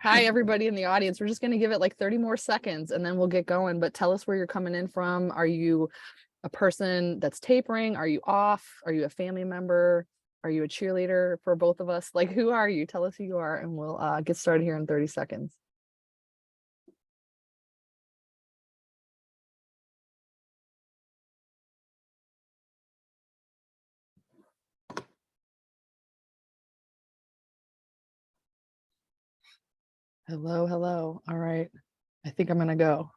Hi, everybody in the audience. We're just going to give it like 30 more seconds and then we'll get going. But tell us where you're coming in from. Are you a person that's tapering? Are you off? Are you a family member? Are you a cheerleader for both of us? Like, who are you? Tell us who you are and we'll get started here in 30 seconds. Hello, hello. All right. I think I'm going to go.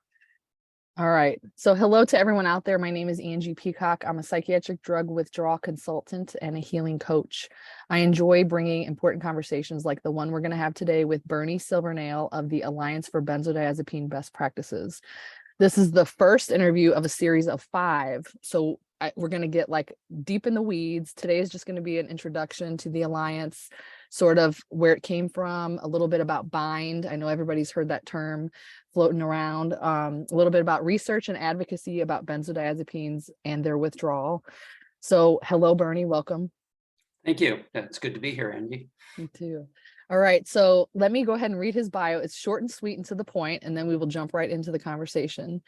All right. So hello to everyone out there. My name is Angie Peacock. I'm a psychiatric drug withdrawal consultant and a healing coach. I enjoy bringing important conversations like the one we're going to have today with Bernie Silvernail of the Alliance for Benzodiazepine Best Practices. This is the first interview of a series of 5. So we're going to get like deep in the weeds. Today is just going to be an introduction to the Alliance, sort of where it came from, a little bit about bind. I know everybody's heard that term floating around, a little bit about research and advocacy about benzodiazepines and their withdrawal. So hello, Bernie, welcome. Thank you. It's good to be here, Andy. Me too. All right, so let me go ahead and read his bio. It's short and sweet and to the point, and then we will jump right into the conversation.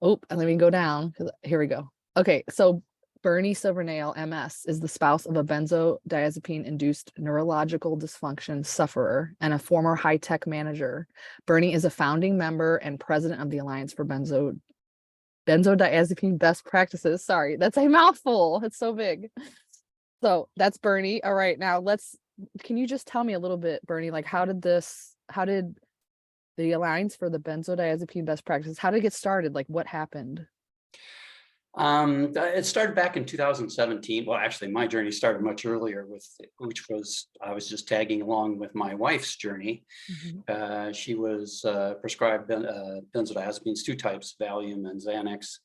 Oh, and let me go down. Here we go. Okay, so Bernie Silvernail, MS, is the spouse of a benzodiazepine-induced neurological dysfunction sufferer and a former high-tech manager. Bernie is a founding member and president of the Alliance for Benzodiazepine Best Practices. Sorry, that's a mouthful. It's so big. So that's Bernie. All right, now can you just tell me a little bit, Bernie, like how did the Alliance for the Benzodiazepine Best Practices, how did it get started? Like what happened? It started back in 2017. Well, actually, my journey started much earlier I was just tagging along with my wife's journey. Mm-hmm. She was prescribed benzodiazepines, 2 types, Valium and Xanax,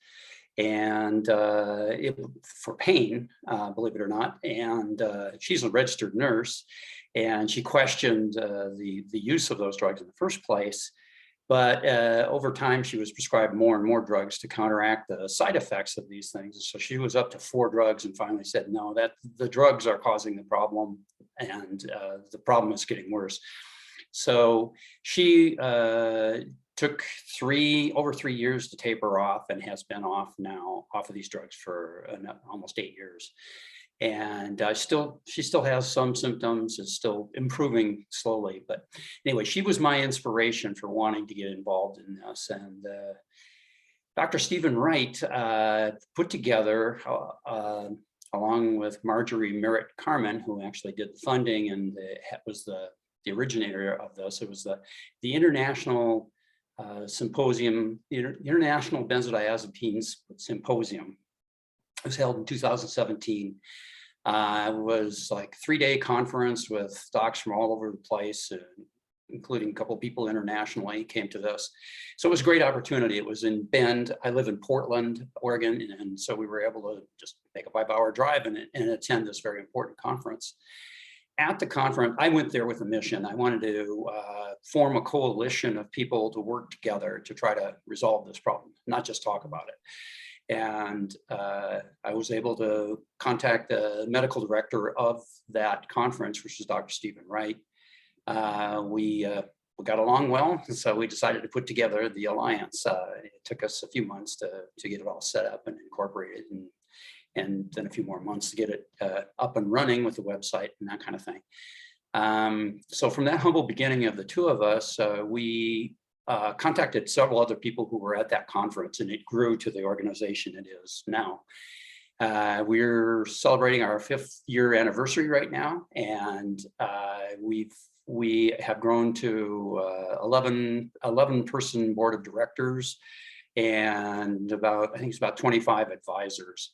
and for pain, believe it or not. And she's a registered nurse, and she questioned the use of those drugs in the first place. But over time, she was prescribed more and more drugs to counteract the side effects of these things. So she was up to 4 drugs and finally said, no, that the drugs are causing the problem, and the problem is getting worse. So she took over 3 years to taper off and has been off of these drugs for almost 8 years. And she still has some symptoms. It's still improving slowly, but anyway, she was my inspiration for wanting to get involved in this. And Dr. Stephen Wright put together, along with Marjorie Merritt Carmen, who actually did the funding and was the originator of this. It was the international symposium, International Benzodiazepines Symposium. It was held in 2017. It was like a 3-day conference with docs from all over the place, including a couple of people internationally came to this. So it was a great opportunity. It was in Bend. I live in Portland, Oregon, and so we were able to just make a 5-hour drive and attend this very important conference. At the conference, I went there with a mission. I wanted to form a coalition of people to work together to try to resolve this problem, not just talk about it. And I was able to contact the medical director of that conference, which was Dr. Stephen Wright. We got along well, and so we decided to put together the Alliance. It took us a few months to get it all set up and incorporated, and then a few more months to get it up and running with the website and that kind of thing. So from that humble beginning of the 2 of us, we contacted several other people who were at that conference, and it grew to the organization it is now. We're celebrating our 5th year anniversary right now, and we have grown to 11 person board of directors, and I think it's about 25 advisors.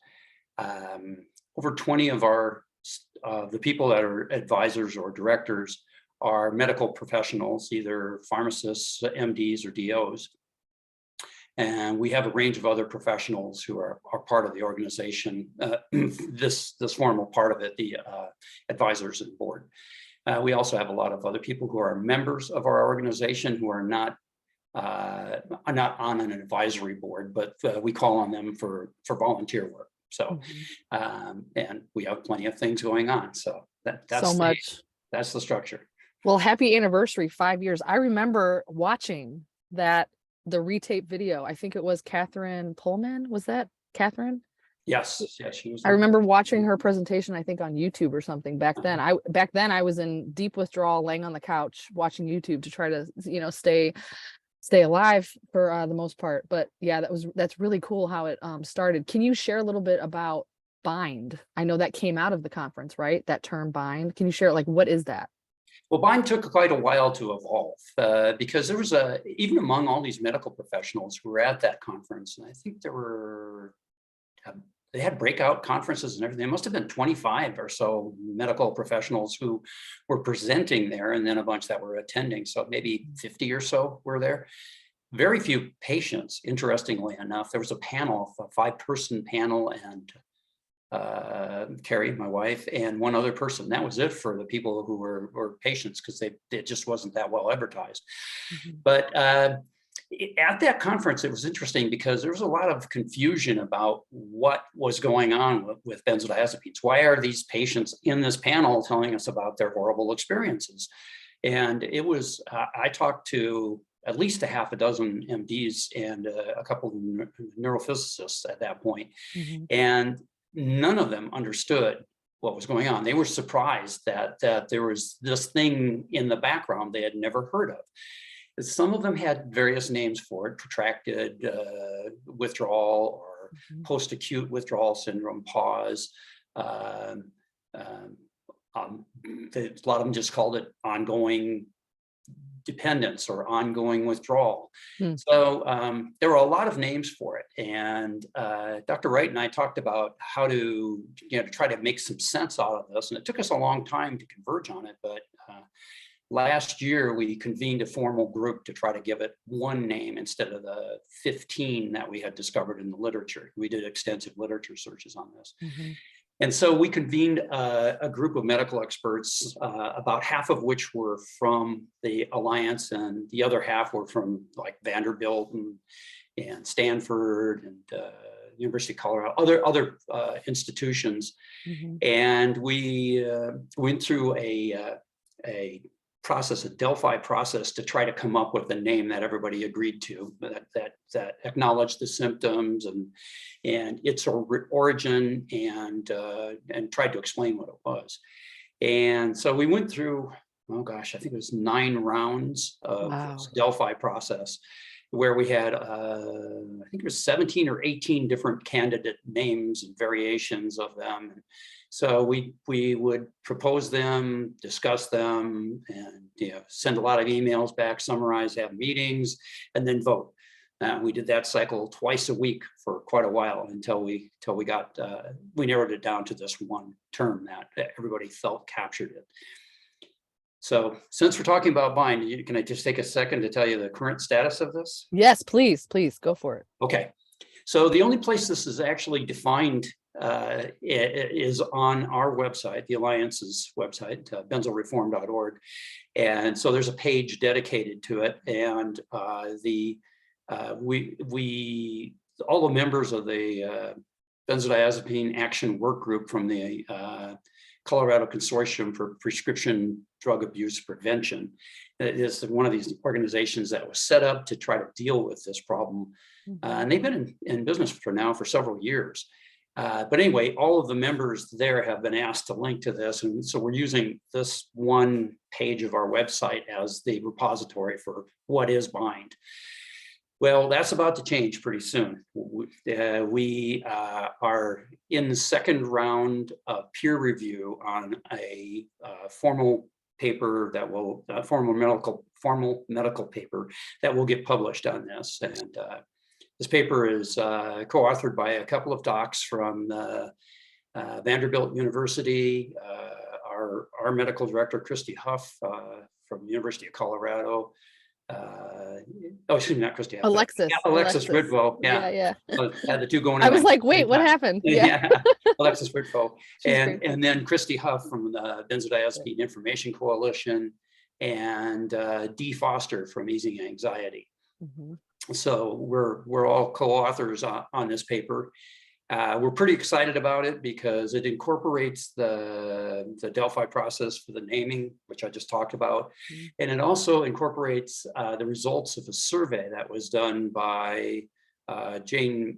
Over 20 of the people that are advisors or directors are medical professionals, either pharmacists, MDs, or DOs. And we have a range of other professionals who are part of the organization, this formal part of it, the advisors and board. We also have a lot of other people who are members of our organization who are not on an advisory board, but we call on them for volunteer work. So, and we have plenty of things going on. So that's so much. That's the structure. Well, happy anniversary, 5 years. I remember watching the retape video. I think it was Catherine Pullman. Was that Catherine? Yes, yes, she was. I remember watching her presentation, I think on YouTube or something back then. I was in deep withdrawal, laying on the couch watching YouTube to try to, stay alive for the most part. But yeah, that's really cool how it started. Can you share a little bit about bind? I know that came out of the conference, right? That term bind. Can you share, like, what is that? Well, bind took quite a while to evolve because there was even among all these medical professionals who were at that conference, and I think they had breakout conferences and everything. There must have been 25 or so medical professionals who were presenting there, and then a bunch that were attending. So maybe 50 or so were there. Very few patients, interestingly enough. There was a panel, a 5-person panel, and Carrie, my wife, and one other person. That was it for the people who were patients, because it just wasn't that well advertised. But at that conference, it was interesting because there was a lot of confusion about what was going on with benzodiazepines. Why are these patients in this panel telling us about their horrible experiences? And it was, I talked to at least a half a dozen MDs and a couple of neurophysicists at that point. And none of them understood what was going on. They were surprised that there was this thing in the background they had never heard of. Some of them had various names for it: protracted withdrawal, or post-acute withdrawal syndrome, pause. A lot of them just called it ongoing dependence or ongoing withdrawal. So there were a lot of names for it. And Dr. Wright and I talked about how to try to make some sense out of this. And it took us a long time to converge on it. But last year, we convened a formal group to try to give it one name instead of the 15 that we had discovered in the literature. We did extensive literature searches on this. And so we convened a group of medical experts, about half of which were from the Alliance, and the other half were from like Vanderbilt and Stanford and University of Colorado, other institutions. And we went through a process, a Delphi process, to try to come up with a name that everybody agreed to, that acknowledged the symptoms and its origin, and tried to explain what it was. And so we went through, oh gosh, I think it was 9 rounds of this Delphi process, where we had, I think it was 17 or 18 different candidate names and variations of them. So we would propose them, discuss them, and send a lot of emails back, summarize, have meetings, and then vote. We did that cycle twice a week for quite a while until we narrowed it down to this one term that everybody felt captured it. So since we're talking about bind, can I just take a second to tell you the current status of this? Yes, please go for it. Okay. So the only place this is actually defined is on our website, the Alliance's website, benzoreform.org. And so there's a page dedicated to it. And all the members of the benzodiazepine action work group from the Colorado Consortium for Prescription Drug Abuse Prevention. It is one of these organizations that was set up to try to deal with this problem. And they've been in business for several years. But anyway, all of the members there have been asked to link to this. And so we're using this one page of our website as the repository for what is bind. Well, that's about to change pretty soon. We are in the second round of peer review on a formal paper that will, formal medical paper that will get published on this. And this paper is co-authored by a couple of docs from Vanderbilt University, our medical director, Christy Huff, from the University of Colorado. Excuse me, not Christy Huff. Alexis Ridvo. Yeah. Had the two going. I was like, wait, what happened? Yeah. Alexis Ridvo. And then Christy Huff from the Benzodiazepine Information Coalition, and Dee Foster from Easing Anxiety. So we're all co-authors on this paper. We're pretty excited about it because it incorporates the Delphi process for the naming, which I just talked about. Mm. And it also incorporates the results of a survey that was done by Dr. Jane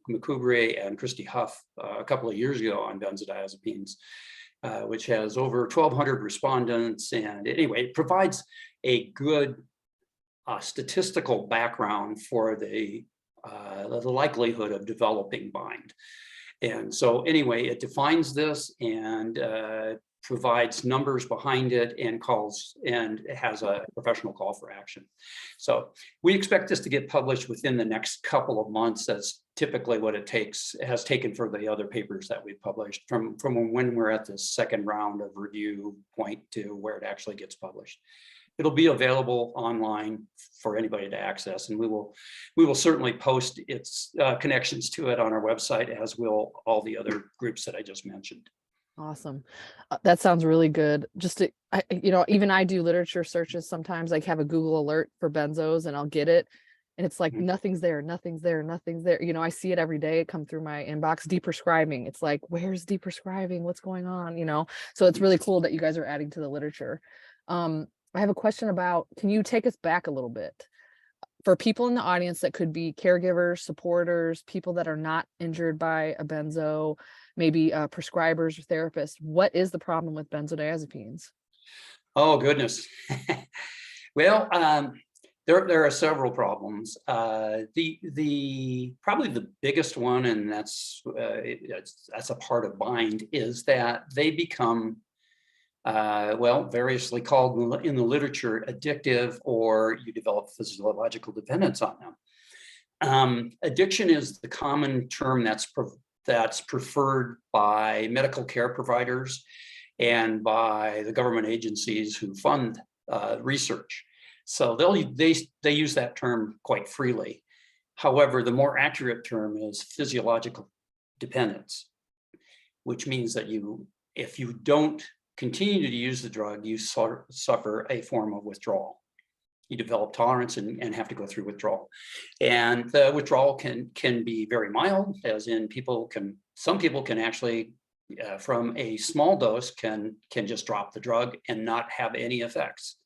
McCoubrey and Christy Huff a couple of years ago on benzodiazepines, which has over 1,200 respondents. And anyway, it provides a good statistical background for the likelihood of developing bind. And so anyway, it defines this and provides numbers behind it and calls, and it has a professional call for action. So we expect this to get published within the next couple of months. That's typically what it has taken for the other papers that we've published from when we're at the second round of review point to where it actually gets published. It'll be available online for anybody to access, and we will certainly post its connections to it on our website, as will all the other groups that I just mentioned. Awesome. That sounds really good. Just to, even I do literature searches sometimes. I have a Google alert for benzos and I'll get it. And it's like, nothing's there, nothing's there, nothing's there. I see it every day. It come through my inbox, deprescribing. It's like, where's deprescribing? What's going on? So it's really cool that you guys are adding to the literature. I have a question about, can you take us back a little bit? For people in the audience that could be caregivers, supporters, people that are not injured by a benzo, maybe prescribers or therapists, what is the problem with benzodiazepines? Oh, goodness. Well, there are several problems. The probably the biggest one, and that's a part of bind, is that they become variously called in the literature addictive, or you develop physiological dependence on them. Addiction is the common term that's preferred by medical care providers and by the government agencies who fund research. So they use that term quite freely. However, the more accurate term is physiological dependence, which means that if you don't continue to use the drug, you suffer a form of withdrawal. You develop tolerance and have to go through withdrawal. And the withdrawal can be very mild, as in some people can actually, from a small dose, can just drop the drug and not have any effects.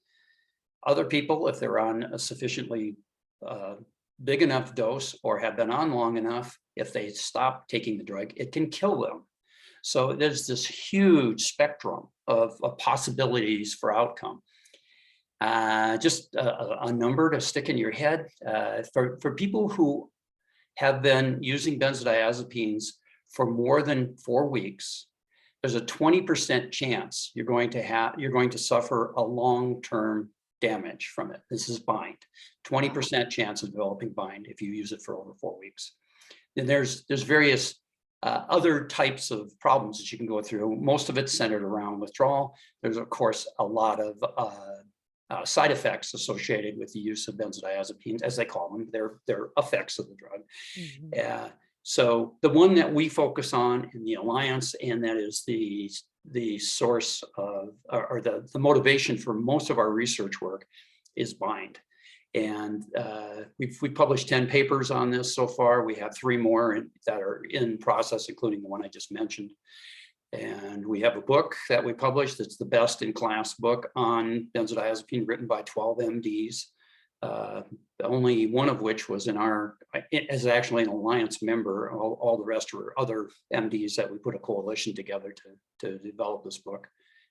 Other people, if they're on a sufficiently big enough dose or have been on long enough, if they stop taking the drug, it can kill them. So there's this huge spectrum of possibilities for outcome. Just a number to stick in your head. For people who have been using benzodiazepines for more than 4 weeks, there's a 20% chance you're going to suffer a long-term damage from it. This is bind. 20% chance of developing bind if you use it for over 4 weeks. And there's various other types of problems that you can go through. Most of it's centered around withdrawal. There's, of course, a lot of side effects associated with the use of benzodiazepines, as they call them. They're effects of the drug. Mm-hmm. So the one that we focus on in the Alliance, and that is the source of, or the motivation for most of our research work, is bind. And we've published 10 papers on this so far. We have 3 more that are in process, including the one I just mentioned. And we have a book that we published that's the best in class book on benzodiazepine, written by 12 MDs, only one of which was is actually an Alliance member. All the rest were other MDs that we put a coalition together to develop this book.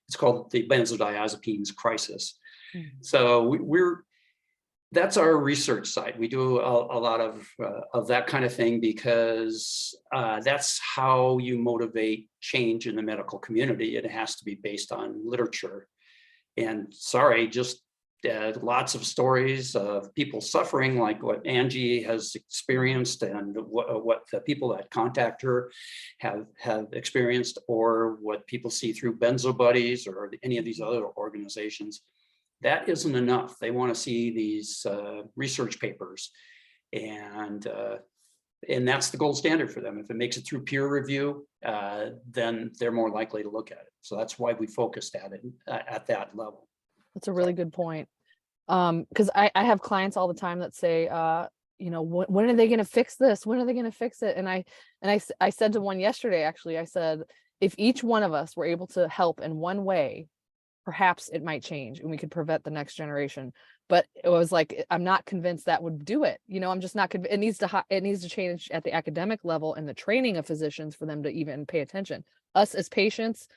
It's called The Benzodiazepines Crisis. Mm-hmm. So that's our research side. We do a lot of that kind of thing because that's how you motivate change in the medical community. It has to be based on literature. And just lots of stories of people suffering, like what Angie has experienced, and what the people that contact her have experienced, or what people see through Benzo Buddies or any of these other organizations. That isn't enough. They want to see these research papers, and that's the gold standard for them. If it makes it through peer review, then they're more likely to look at it. So that's why we focused at that level. That's a really good point. Because I have clients all the time that say, you know, when are they going to fix this? When are they going to fix it? And I said to one yesterday, actually, I said, if each one of us were able to help in one way, perhaps it might change and we could prevent the next generation. But it was like, I'm not convinced that would do it. You know, I'm just not convinced. It needs to change at the academic level and the training of physicians for them to even pay attention. Us as patients,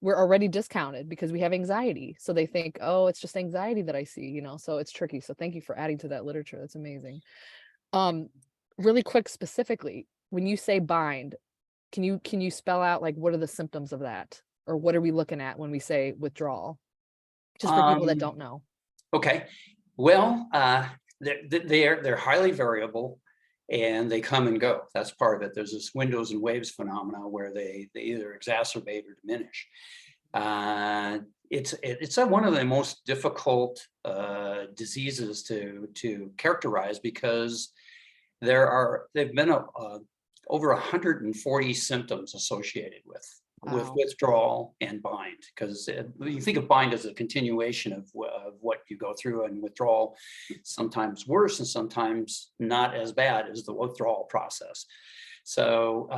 we're already discounted because we have anxiety. So they think, oh, it's just anxiety that I see, you know, so it's tricky. So thank you for adding to that literature. That's amazing. Really quick, specifically, when you say bind, can you spell out like what are the symptoms of that? Or what are we looking at when we say withdrawal? Just for people that don't know. Okay. Well, they're highly variable and they come and go. That's part of it. There's this windows and waves phenomena where they either exacerbate or diminish. It's one of the most difficult diseases to characterize because they've been over 140 symptoms associated with Wow. withdrawal and bind, because you think of bind as a continuation of what you go through, and withdrawal sometimes worse and sometimes not as bad as the withdrawal process. So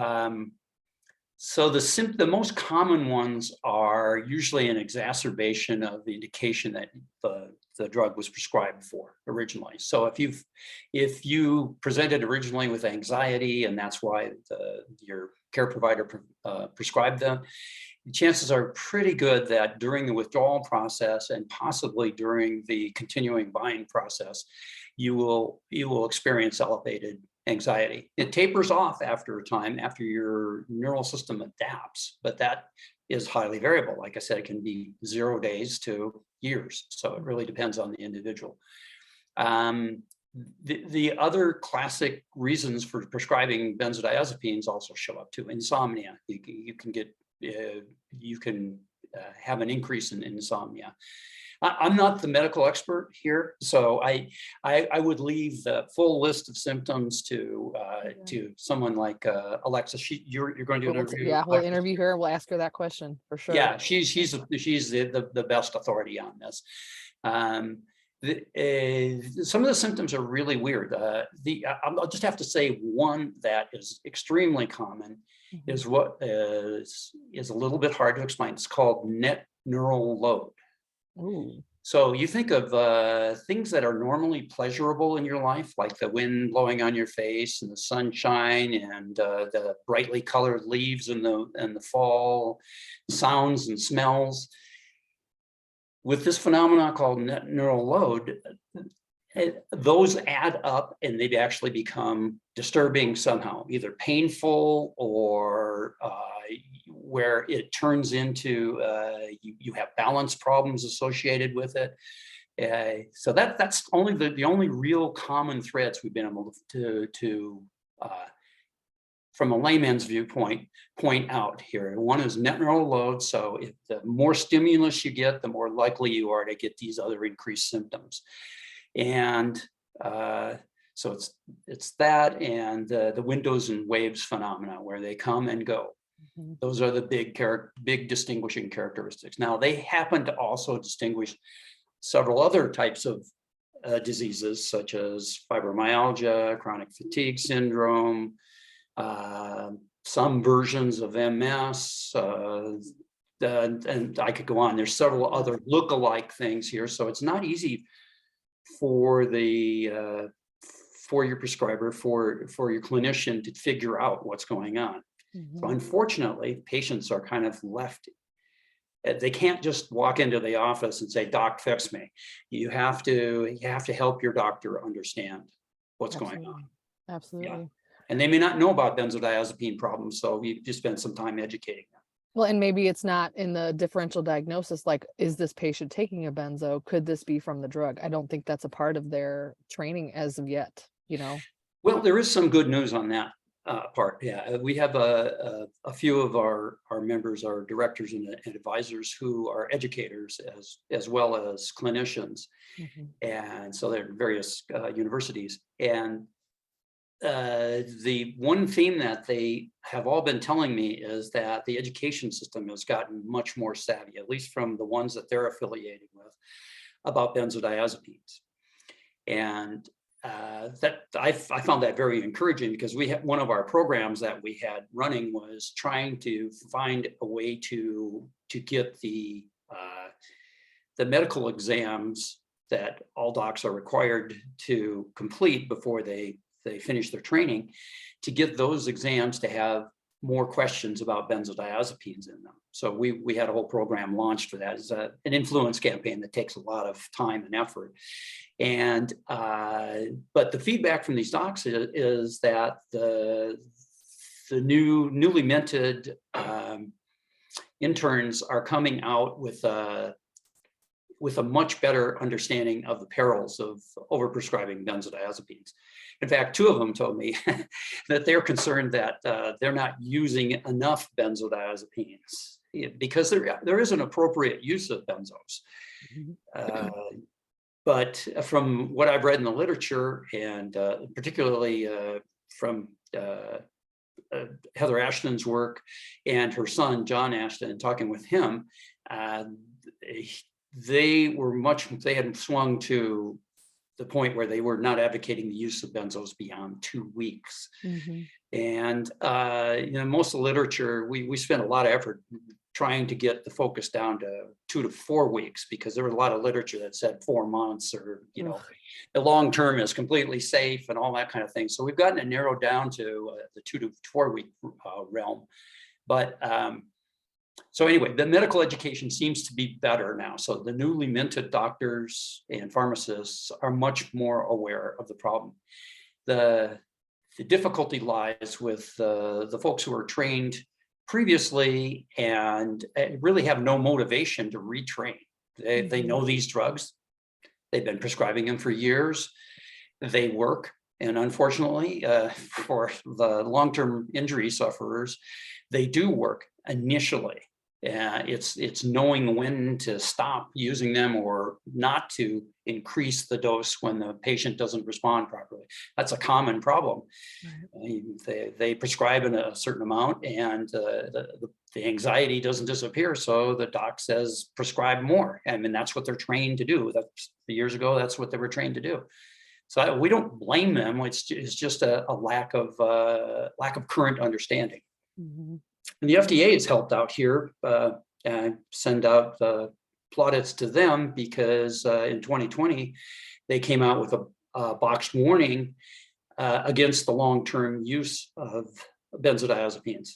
the most common ones are usually an exacerbation of the indication that the drug was prescribed for originally. So if you presented originally with anxiety and that's why your care provider prescribed them, the chances are pretty good that during the withdrawal process and possibly during the continuing bind process, you will experience elevated anxiety. It tapers off after a time, after your neural system adapts, but that is highly variable. Like I said, it can be 0 days to years. So it really depends on the individual. The other classic reasons for prescribing benzodiazepines also show up too. Insomnia. You can have an increase in insomnia. I'm not the medical expert here, so I would leave the full list of symptoms to someone like Alexa. You're going to do an interview. Yeah, we'll interview her. We'll ask her that question for sure. Yeah, she's the best authority on this. Some of the symptoms are really weird. I'll just have to say one that is extremely common is what is a little bit hard to explain. It's called net neural load. Ooh. So you think of things that are normally pleasurable in your life, like the wind blowing on your face and the sunshine and the brightly colored leaves in the fall, sounds and smells. With this phenomenon called net neural load, those add up and they actually become disturbing somehow, either painful or where it turns into you have balance problems associated with it. So that's only the only real common threads we've been able to from a layman's viewpoint, point out here. One is net neural load. So if the more stimulus you get, the more likely you are to get these other increased symptoms. And so it's that and the windows and waves phenomena where they come and go. Those are the big distinguishing characteristics. Now, they happen to also distinguish several other types of diseases, such as fibromyalgia, chronic fatigue syndrome, some versions of MS, and I could go on. There's several other look-alike things here, so it's not easy for your prescriber, for your clinician to figure out what's going on. So unfortunately, patients are kind of left. They can't just walk into the office and say, "Doc, fix me." You have to help your doctor understand what's going on. Absolutely. Yeah. And they may not know about benzodiazepine problems, so you just spend some time educating them. Well, and maybe it's not in the differential diagnosis, like, is this patient taking a benzo? Could this be from the drug? I don't think that's a part of their training as of yet, you know? Well, there is some good news on that part. Yeah, we have a few of our members, our directors and advisors who are educators as well as clinicians. And so they're at various universities. And the one theme that they have all been telling me is that the education system has gotten much more savvy, at least from the ones that they're affiliated with, about benzodiazepines. And that I found that very encouraging, because we had one of our programs that we had running was trying to find a way to get the medical exams that all docs are required to complete before they finish their training, to get those exams to have more questions about benzodiazepines in them. So we had a whole program launched for that. It's an influence campaign that takes a lot of time and effort. And but the feedback from these docs is that the newly minted interns are coming out with a much better understanding of the perils of overprescribing benzodiazepines. In fact, 2 of them told me that they're concerned that they're not using enough benzodiazepines, because there is an appropriate use of benzos. But from what I've read in the literature, and particularly from Heather Ashton's work and her son, John Ashton, talking with him, they had swung to the point where they were not advocating the use of benzos beyond 2 weeks. And most of the literature, we spent a lot of effort trying to get the focus down to 2 to 4 weeks, because there was a lot of literature that said 4 months, or the long term is completely safe and all that kind of thing. So we've gotten it narrowed down to the 2 to 4 week realm. But so anyway, the medical education seems to be better now. So the newly minted doctors and pharmacists are much more aware of the problem. The difficulty lies with the folks who are trained previously and really have no motivation to retrain. They know these drugs. They've been prescribing them for years. They work. And unfortunately, for the long-term injury sufferers, they do work initially. It's knowing when to stop using them or not to increase the dose when the patient doesn't respond properly. That's a common problem. They prescribe in a certain amount, and the anxiety doesn't disappear. So the doc says, prescribe more. I mean, that's what they're trained to do. That's years ago, that's what they were trained to do. So we don't blame them. It's just a lack of current understanding. And the FDA has helped out here. And send out plaudits to them, because in 2020, they came out with a boxed warning against the long-term use of benzodiazepines.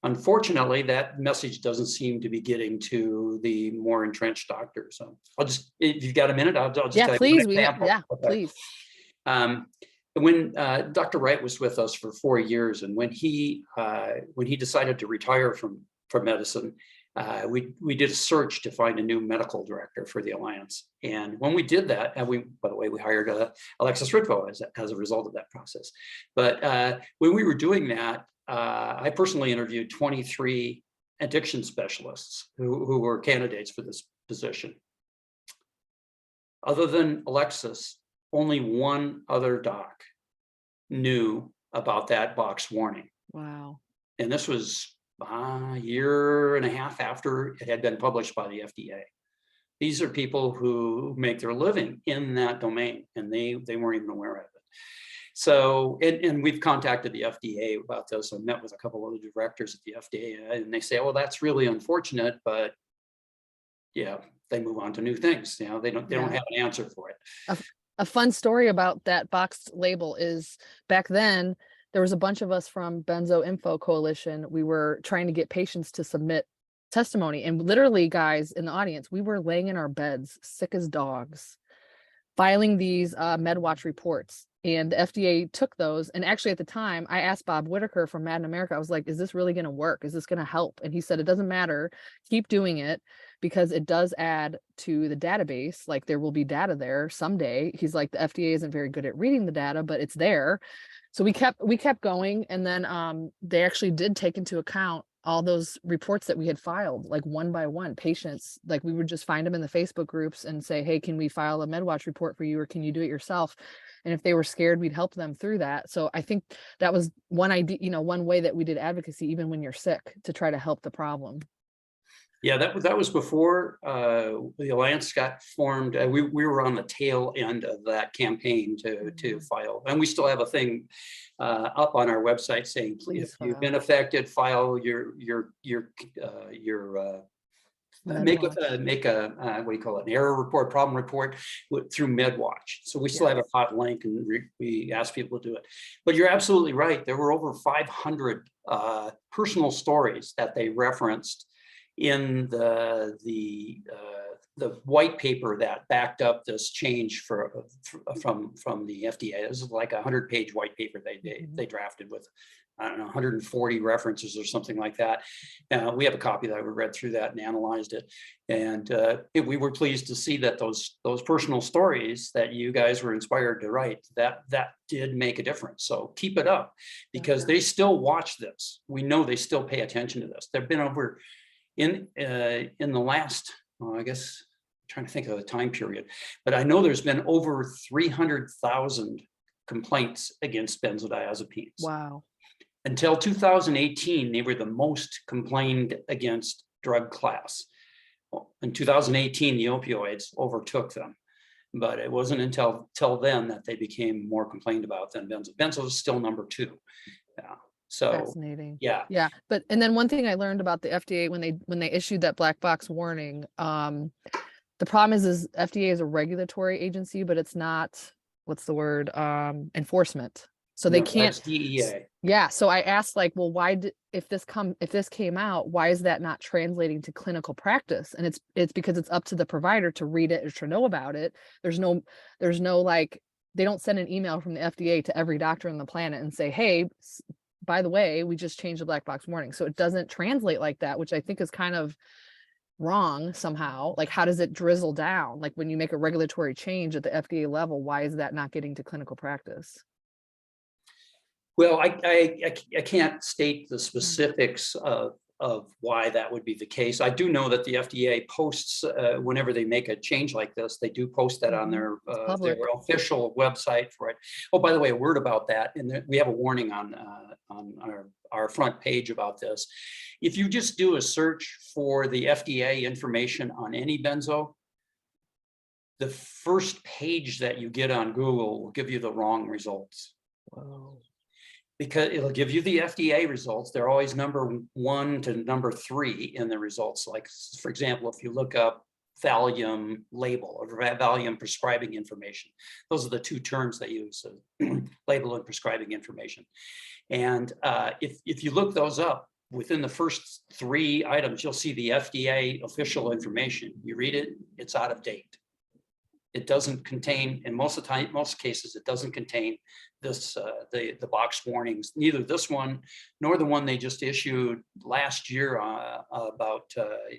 Unfortunately, that message doesn't seem to be getting to the more entrenched doctors. So I'll just, if you've got a minute, I'll just tell please. you one example. Please. When Dr. Wright was with us for 4 years, and when he decided to retire from medicine, we did a search to find a new medical director for the Alliance. And when we did that, and by the way, we hired Alexis Ritvo as a result of that process. But when we were doing that, I personally interviewed 23 addiction specialists who were candidates for this position. Other than Alexis, only one other doc knew about that box warning. Wow. And this was a year and a half after it had been published by the FDA. These are people who make their living in that domain, and they weren't even aware of it. So, and we've contacted the FDA about this. I met with a couple of the directors at the FDA, and they say, well, that's really unfortunate, but yeah, they move on to new things. They don't have an answer for it. A fun story about that boxed label is, back then, there was a bunch of us from Benzo Info Coalition. We were trying to get patients to submit testimony, and literally, guys in the audience, we were laying in our beds, sick as dogs, filing these Medwatch reports. And the FDA took those. And actually, at the time, I asked Bob Whitaker from Mad in America, I was like, is this really going to work? Is this going to help? And he said, it doesn't matter. Keep doing it, because it does add to the database. Like, there will be data there someday. He's like, the FDA isn't very good at reading the data, but it's there. So we kept going. And then they actually did take into account all those reports that we had filed, like one by one. Patients, like, we would just find them in the Facebook groups and say, hey, can we file a Medwatch report for you, or can you do it yourself? And if they were scared, we'd help them through that. So I think that was one idea, one way that we did advocacy, even when you're sick, to try to help the problem. Yeah, that was before the alliance got formed. We were on the tail end of that campaign to file, and we still have a thing up on our website saying, Please if you've file. been affected, file your make a what do you call it, an error report, problem report through Medwatch. So we still have a hot link, and we ask people to do it. But you're absolutely right. There were over 500 personal stories that they referenced in the white paper that backed up this change from the FDA. This is like a 100-page white paper they drafted with, I don't know, 140 references or something like that. We have a copy that we read through that and analyzed it. And we were pleased to see that those personal stories that you guys were inspired to write, that did make a difference. So keep it up, because they still watch this. We know they still pay attention to this. There've been over in the last, I guess, I'm trying to think of the time period, but I know there's been over 300,000 complaints against benzodiazepines. Wow. Until 2018, they were the most complained against drug class. In 2018, the opioids overtook them, but it wasn't until then that they became more complained about than benzo. Benzo is still number 2. Yeah. So Fascinating. yeah. Yeah. But, and then one thing I learned about the FDA when they issued that black box warning, the problem is FDA is a regulatory agency, but it's not, what's the word, enforcement. So they can't. That's DEA. Yeah. So I asked, like, well, why if this came out, why is that not translating to clinical practice? And it's because it's up to the provider to read it or to know about it. There's no like, they don't send an email from the FDA to every doctor on the planet and say, hey, by the way, we just changed the black box warning. So it doesn't translate like that, which I think is kind of wrong somehow. Like, how does it drizzle down? Like, when you make a regulatory change at the FDA level, why is that not getting to clinical practice? Well, I can't state the specifics of why that would be the case. I do know that the FDA posts whenever they make a change like this, they do post that on their official website for it. Oh, by the way, a word about that, and we have a warning on our front page about this. If you just do a search for the FDA information on any benzo, the first page that you get on Google will give you the wrong results. Whoa. Because it'll give you the FDA results. They're always number 1 to number 3 in the results. Like, for example, if you look up Valium label or Valium prescribing information, those are the 2 terms they use, label and prescribing information. And if you look those up, within the first 3 items, you'll see the FDA official information. You read it, it's out of date. It doesn't contain, in most cases, it doesn't contain this the box warnings. Neither this one nor the one they just issued last year about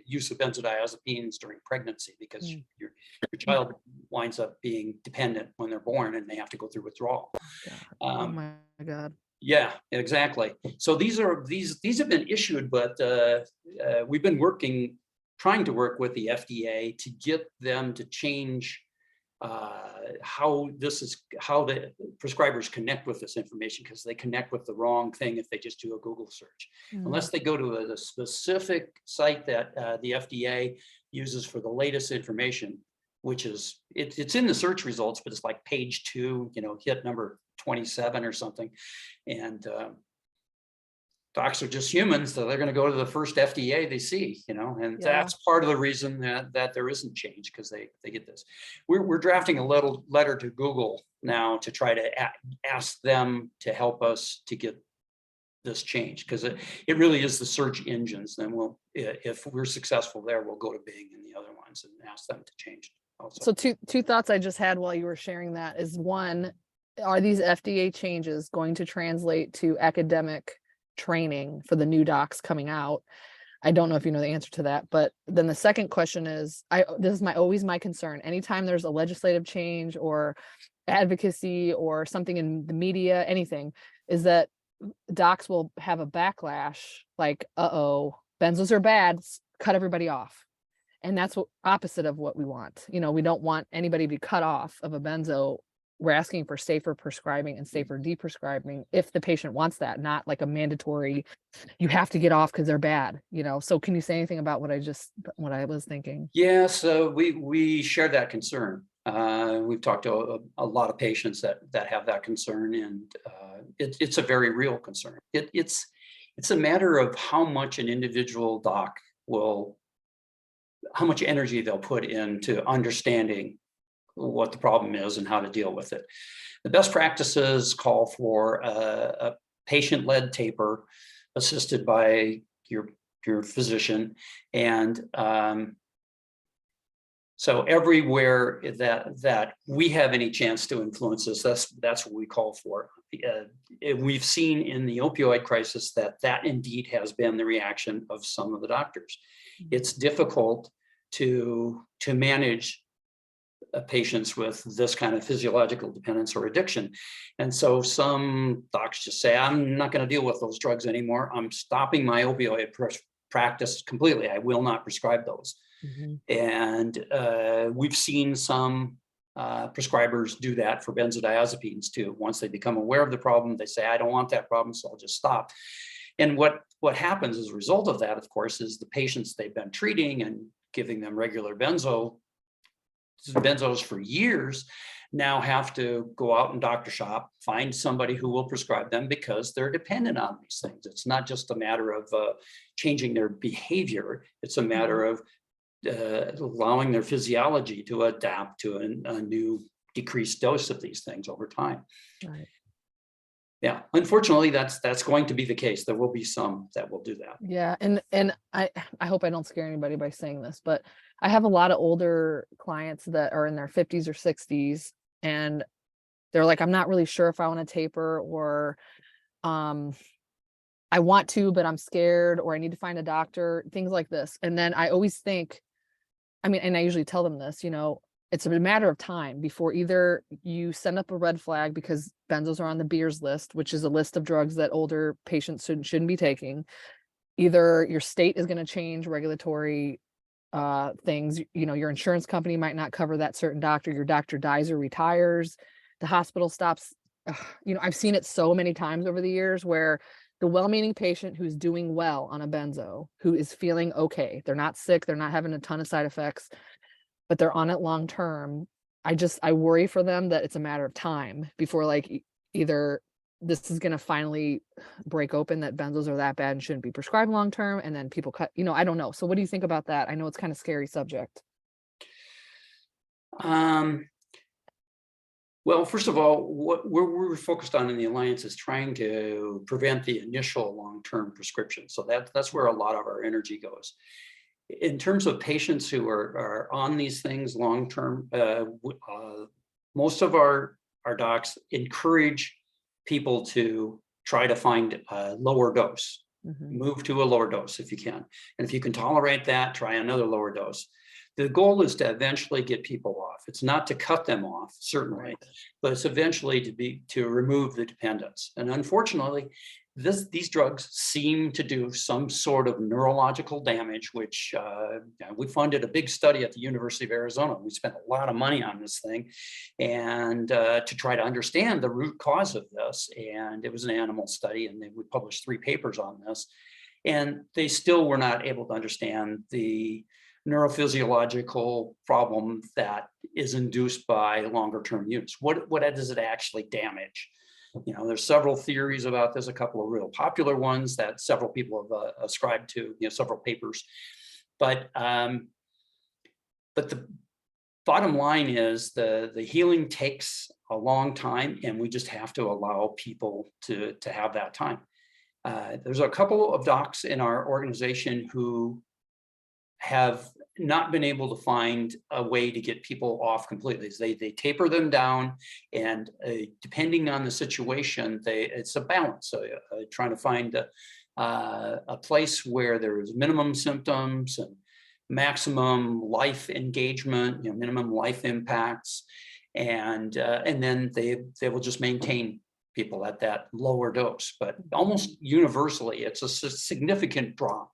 use of benzodiazepines during pregnancy, because your child winds up being dependent when they're born and they have to go through withdrawal. Oh my God. Yeah, exactly. So these have been issued, but we've been trying to work with the FDA to get them to change how the prescribers connect with this information, because they connect with the wrong thing if they just do a Google search. Unless they go to a specific site that the FDA uses for the latest information, which is it's in the search results, but it's like page 2, hit number 27 or something. And docs are just humans, so they're going to go to the first FDA they see, and that's part of the reason that there isn't change, because they get this. We're drafting a little letter to Google now to try to ask them to help us to get this change, because it really is the search engines. Then if we're successful there, we'll go to Bing and the other ones and ask them to change also. So two thoughts I just had while you were sharing that is, one, are these FDA changes going to translate to academic training for the new docs coming out? I don't know if you know the answer to that. But then the second question is, this is always my concern. Anytime there's a legislative change or advocacy or something in the media, anything, is that docs will have a backlash, like, benzos are bad, cut everybody off. And that's opposite of what we want. We don't want anybody to be cut off of a benzo we're asking for safer prescribing and safer deprescribing if the patient wants that, not like a mandatory, you have to get off because they're bad, So can you say anything about what I was thinking? Yeah, so we share that concern. We've talked to a lot of patients that have that concern, and it's a very real concern. It's a matter of how much an individual doc how much energy they'll put into understanding what the problem is and how to deal with it. The best practices call for a patient-led taper assisted by your physician, and so everywhere that we have any chance to influence this, that's what we call for. We've seen in the opioid crisis that indeed has been the reaction of some of the doctors. It's difficult to manage patients with this kind of physiological dependence or addiction. And so some docs just say, I'm not going to deal with those drugs anymore. I'm stopping my opioid practice completely. I will not prescribe those. Mm-hmm. And we've seen some prescribers do that for benzodiazepines too. Once they become aware of the problem, they say, I don't want that problem, so I'll just stop. And what happens as a result of that, of course, is the patients they've been treating and giving them regular benzos for years now have to go out and doctor shop, find somebody who will prescribe them because they're dependent on these things. It's not just a matter of changing their behavior. It's a matter of allowing their physiology to adapt to a new decreased dose of these things over time. Right. Yeah, unfortunately, that's going to be the case. There will be some that will do that. Yeah, and I hope I don't scare anybody by saying this, but I have a lot of older clients that are in their 50s or 60s, and they're like, I'm not really sure if I want to taper, or I want to, but I'm scared, or I need to find a doctor, things like this. And then I always think, and I usually tell them this, it's a matter of time before either you send up a red flag because benzos are on the Beers list, which is a list of drugs that older patients shouldn't be taking. Either your state is going to change regulatory things, your insurance company might not cover that certain doctor, your doctor dies or retires, the hospital stops. I've seen it so many times over the years where the well-meaning patient who's doing well on a benzo, who is feeling okay, they're not sick, they're not having a ton of side effects, but they're on it long term. I worry for them that it's a matter of time before either this is going to finally break open that benzos are that bad and shouldn't be prescribed long term, and then people cut, I don't know. So what do you think about that? I know it's kind of scary subject. Well, first of all, what we're focused on in the Alliance is trying to prevent the initial long-term prescription. So that's where a lot of our energy goes. In terms of patients who are on these things long-term, most of our docs encourage people to try to find a lower dose. Mm-hmm. Move to a lower dose if you can. And if you can tolerate that, try another lower dose. The goal is to eventually get people off. It's not to cut them off, certainly, right, but it's eventually to remove the dependence. And unfortunately, these drugs seem to do some sort of neurological damage, which we funded a big study at the University of Arizona. We spent a lot of money on this thing, and to try to understand the root cause of this. And it was an animal study, and we published 3 papers on this. And they still were not able to understand the neurophysiological problem that is induced by longer term use. What does it actually damage? There's several theories about this, a couple of real popular ones that several people have ascribed to, several papers. But the bottom line is the healing takes a long time, and we just have to allow people to have that time. There's a couple of docs in our organization who have not been able to find a way to get people off completely. They taper them down, and depending on the situation, it's a balance. So trying to find a place where there is minimum symptoms and maximum life engagement, minimum life impacts, and then they will just maintain people at that lower dose. But almost universally, it's a significant drop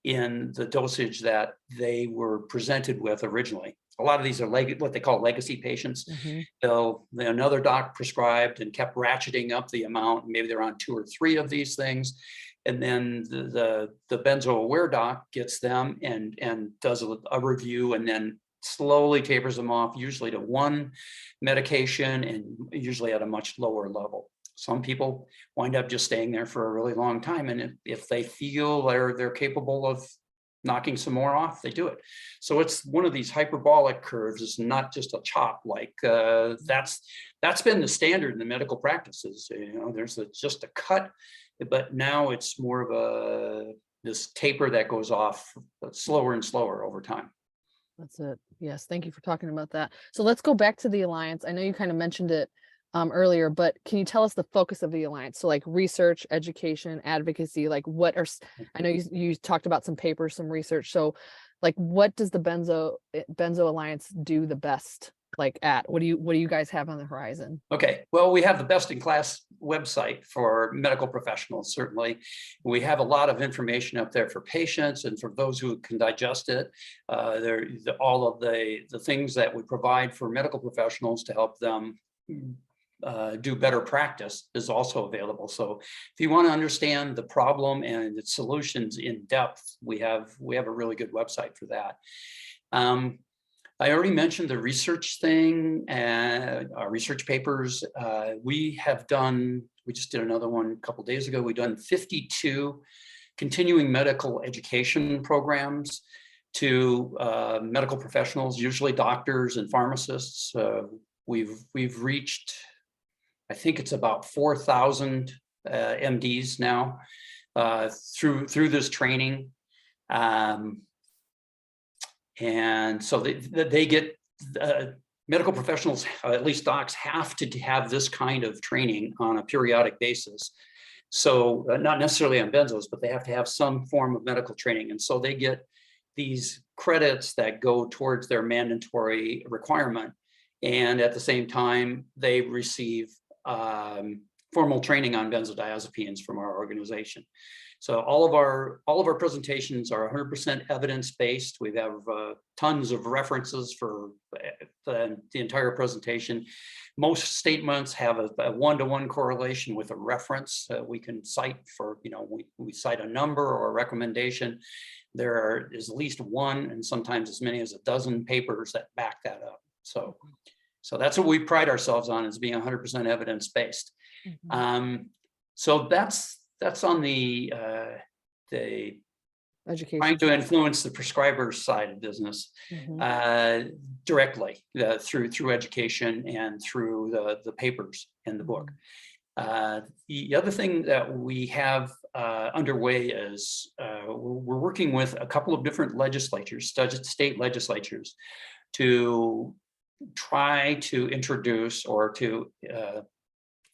in the dosage that they were presented with originally. a lot of these are what they call legacy patients. Mm-hmm. Another doc prescribed and kept ratcheting up the amount. Maybe they're on 2 or 3 of these things. And then the benzo aware doc gets them and does a review and then slowly tapers them off, usually to 1 medication and usually at a much lower level. Some people wind up just staying there for a really long time. And if they feel they're capable of knocking some more off, they do it. So it's one of these hyperbolic curves. It's not just a chop. Like that's been the standard in the medical practices. You know, there's just a cut, but now it's more of this taper that goes off slower and slower over time. That's it. Yes. Thank you for talking about that. So let's go back to the Alliance. I know you kind of mentioned it earlier, but can you tell us the focus of the Alliance? So like research, education, advocacy, like I know you talked about some papers, some research. So like, what does the Benzo Alliance do the best? Like what do you guys have on the horizon? Okay, well, we have the best in class website for medical professionals. Certainly, we have a lot of information up there for patients and for those who can digest it. All of the things that we provide for medical professionals to help them do better practice is also available. So if you want to understand the problem and its solutions in depth, we have a really good website for that. I already mentioned the research thing and our research papers. We just did another one a couple of days ago. We've done 52 continuing medical education programs to medical professionals, usually doctors and pharmacists. We've reached, I think it's about 4,000 MDs now through this training. And so they get medical professionals, at least docs, have to have this kind of training on a periodic basis. So not necessarily on benzos, but they have to have some form of medical training. And so they get these credits that go towards their mandatory requirement. And at the same time, they receive formal training on benzodiazepines from our organization. So all of our presentations are 100% evidence-based. We have tons of references for the entire presentation. Most statements have a one-to-one correlation with a reference we can cite for, we cite a number or a recommendation. There is at least 1 and sometimes as many as a dozen papers that back that up. So that's what we pride ourselves on, is being 100% evidence-based. Mm-hmm. So that's on the education, trying to influence the prescriber side of business. Mm-hmm. Directly through education and through the papers in the book. The other thing that we have underway is we're working with a couple of different legislatures, state legislatures, to try to introduce or to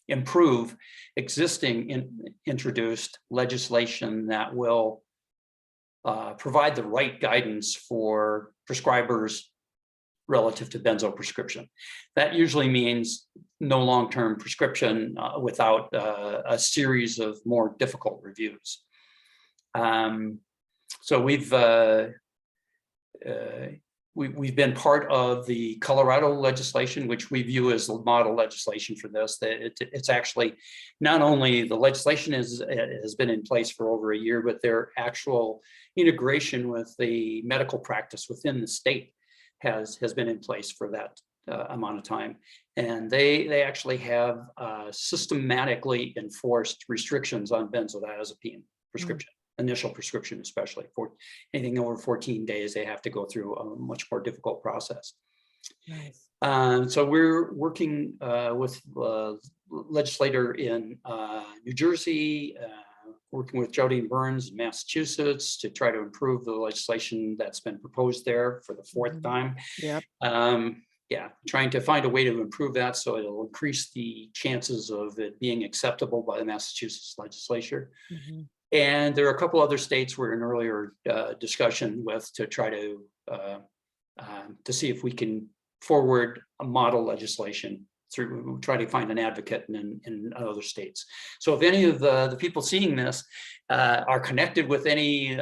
improve existing introduced legislation that will provide the right guidance for prescribers relative to benzo prescription. That usually means no long-term prescription without a series of more difficult reviews. So we've been part of the Colorado legislation, which we view as the model legislation for this. It's actually not only the legislation has been in place for over a year, but their actual integration with the medical practice within the state has been in place for that amount of time. And they actually have systematically enforced restrictions on benzodiazepine prescription. Initial prescription, especially for anything over 14 days, they have to go through a much more difficult process. Nice. So we're working with a legislator in New Jersey, working with Jody Burns in Massachusetts to try to improve the legislation that's been proposed there for the 4th time. Yep. Trying to find a way to improve that so it'll increase the chances of it being acceptable by the Massachusetts legislature. Mm-hmm. And there are a couple other states we're in earlier discussion with to try to see if we can forward a model legislation through try to find an advocate in other states. So if any of the people seeing this are connected with any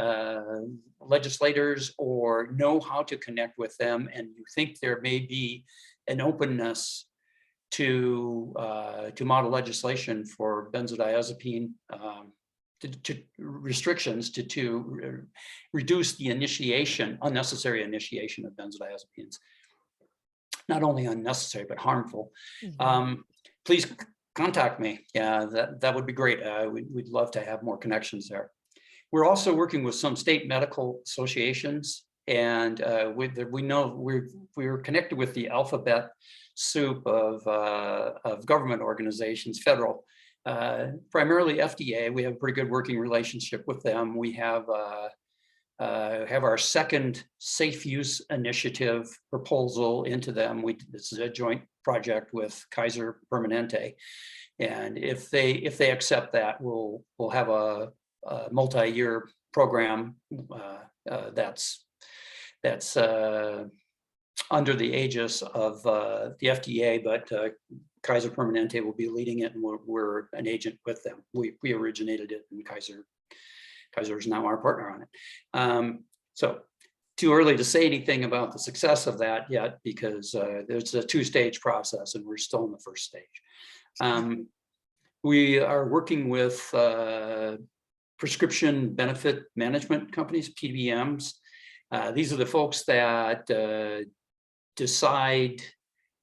legislators or know how to connect with them, and you think there may be an openness to model legislation for benzodiazepine to restrictions to reduce the unnecessary initiation of benzodiazepines. Not only unnecessary, but harmful. Please contact me. Yeah, that would be great. We'd love to have more connections there. We're also working with some state medical associations, and we know we're connected with the alphabet soup of government organizations, federal, primarily FDA. We have a pretty good working relationship with them. We have our second safe use initiative proposal into them. This is a joint project with Kaiser Permanente, and if they accept that, we'll have a multi-year program that's under the aegis of the FDA, but Kaiser Permanente will be leading it, and we're an agent with them. We originated it, and Kaiser is now our partner on it. So too early to say anything about the success of that yet, because there's a two-stage process and we're still in the first stage. We are working with prescription benefit management companies, PBMs. These are the folks that decide.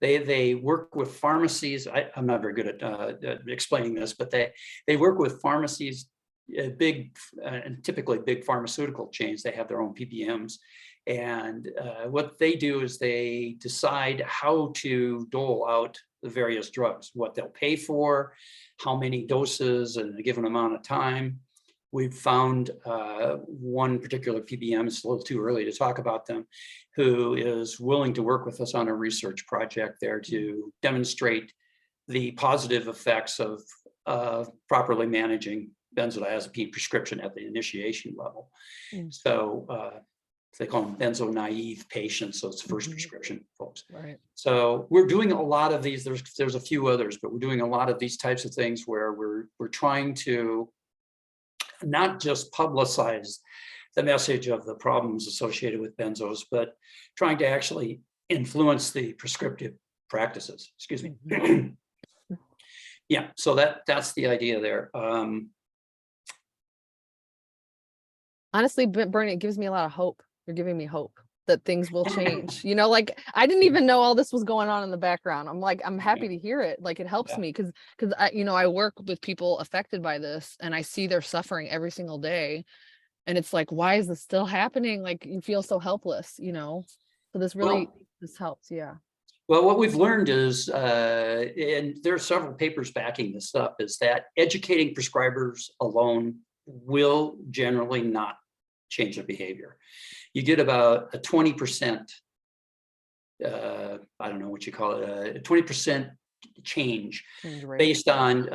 They work with pharmacies. I'm not very good at explaining this, but they work with pharmacies, and typically big pharmaceutical chains. They have their own PBMs, and what they do is they decide how to dole out the various drugs, what they'll pay for, how many doses in a given amount of time. We've found one particular PBM, it's a little too early to talk about them, who is willing to work with us on a research project there to demonstrate the positive effects of properly managing benzodiazepine prescription at the initiation level. So they call them benzo naive patients, so it's first prescription folks. Right. So we're doing a lot of these. There's a few others, but we're doing a lot of these types of things where we're trying to not just publicize the message of the problems associated with benzos, but trying to actually influence the prescriptive practices. Excuse me. Yeah, so that's the idea there. Honestly, Bernie, it gives me a lot of hope. You're giving me hope that things will change. You know, like I didn't even know all this was going on in the background. I'm happy to hear it. Like it helps me because I work with people affected by this, and I see their suffering every single day. And it's like, why is this still happening? Like you feel so helpless, So this really, this helps. Yeah. Well, what we've learned is, and there are several papers backing this up, is that educating prescribers alone will generally not change their behavior. You get about a 20%, I don't know what you call it, a 20% change based on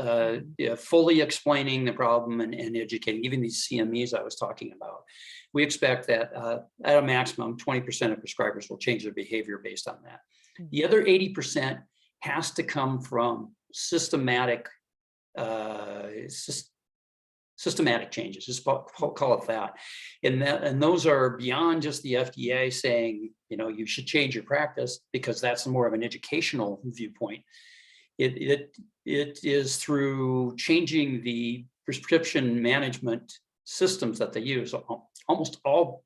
fully explaining the problem and educating, even these CMEs I was talking about. We expect that at a maximum, 20% of prescribers will change their behavior based on that. The other 80% has to come from systematic changes, just call it that. And those are beyond just the FDA saying, you should change your practice, because that's more of an educational viewpoint. It is through changing the prescription management systems that they use. Almost all